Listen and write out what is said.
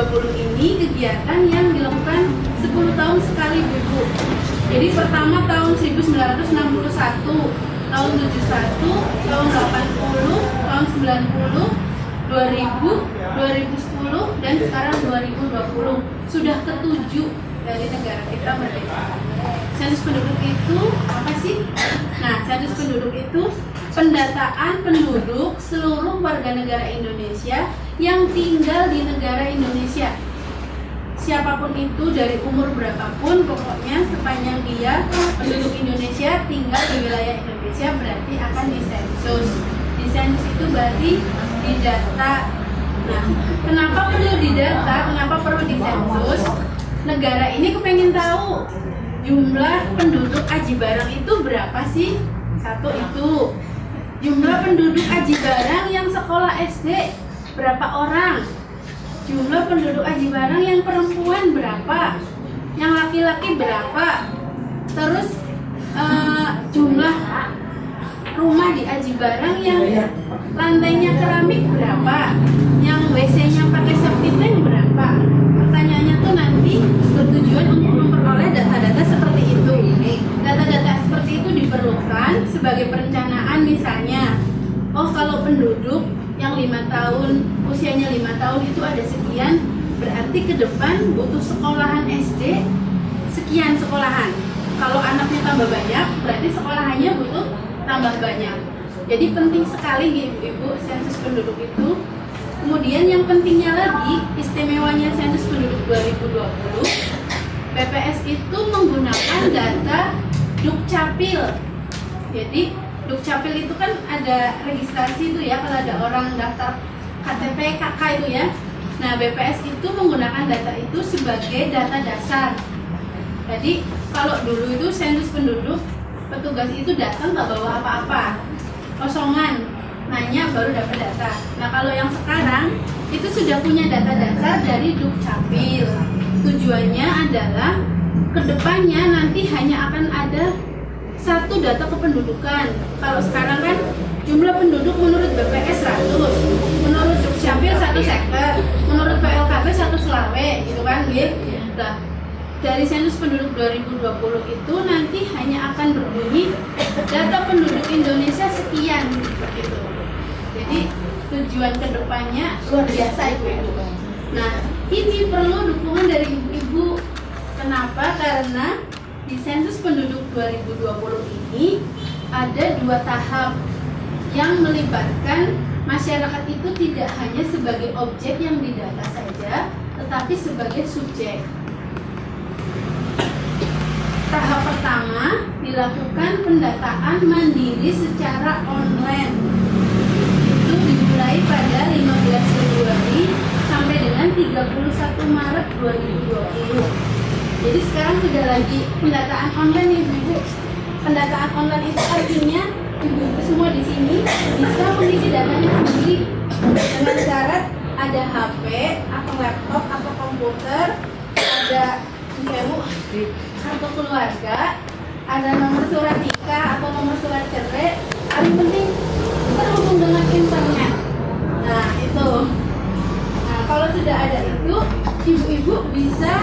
2020 ini kegiatan yang dilakukan 10 tahun sekali, Bu. Jadi pertama tahun 1961, tahun 71, tahun 80, tahun 90, 2000, 2010, dan sekarang 2020. Sudah ketujuh dari negara kita merdeka. Sensus penduduk itu apa sih? Nah, sensus penduduk itu pendataan penduduk seluruh warga negara Indonesia yang tinggal di negara Indonesia. Siapapun itu, dari umur berapapun, pokoknya sepanjang dia penduduk Indonesia tinggal di wilayah Indonesia berarti akan disensus. Disensus itu berarti didata. Nah, kenapa perlu didata? Kenapa perlu disensus? Negara ini kepengen tahu jumlah penduduk Aji Barang itu berapa sih? Satu itu. Jumlah penduduk Aji Barang yang sekolah SD berapa orang? Jumlah penduduk Aji Barang yang perempuan berapa? Yang laki-laki berapa? Terus jumlah rumah di Aji Barang yang lantainya keramik berapa? Yang WC-nya pakai septic tank berapa? Pertanyaannya tuh nanti bertujuan untuk memperoleh data-data seperti itu. Data-data seperti itu diperlukan sebagai perencanaan, misalnya, oh kalau penduduk yang 5 tahun, usianya 5 tahun itu ada sekian, berarti ke depan butuh sekolahan SD sekian sekolahan. Kalau anaknya tambah banyak, berarti sekolahannya butuh tambah banyak. Jadi penting sekali Ibu sensus penduduk itu. Kemudian yang pentingnya lagi, istimewanya sensus penduduk 2020, BPS itu menggunakan data Dukcapil. Jadi Dukcapil itu kan ada registrasi itu ya, kalau ada orang daftar KTP KK itu ya. Nah, BPS itu menggunakan data itu sebagai data dasar. Jadi kalau dulu itu sensus penduduk, petugas itu datang nggak bawa apa-apa, kosongan, nanya baru dapat data. Nah, kalau yang sekarang itu sudah punya data dasar dari Dukcapil. Tujuannya adalah kedepannya nanti hanya akan ada satu data kependudukan. Kalau sekarang kan jumlah penduduk menurut BPS 100, menurut Dukcapil 1 sektor, menurut PLKB 1 Selawe, gitu kan, gitu. Nah, dari sensus penduduk 2020 itu nanti hanya akan berbunyi data penduduk Indonesia sekian, gitu. Jadi tujuan kedepannya luar biasa Ibu. Nah, ini perlu dukungan dari Ibu. Kenapa? Karena di sensus penduduk 2020 ini ada 2 tahap yang melibatkan masyarakat itu tidak hanya sebagai objek yang didata saja, tetapi sebagai subjek. Tahap pertama dilakukan pendataan mandiri secara online. Itu dimulai pada 15 Februari sampai dengan 31 Maret 2020. Jadi sekarang sudah lagi pendataan online nih Ibu. Pendataan online itu artinya Ibu semua di sini bisa mengisi datanya sendiri dengan syarat ada HP atau laptop atau komputer, ada kartu keluarga, ada nomor surat nikah atau nomor surat cerai. Paling penting terhubung dengan internet. Nah itu. Nah kalau sudah ada itu, ibu-ibu bisa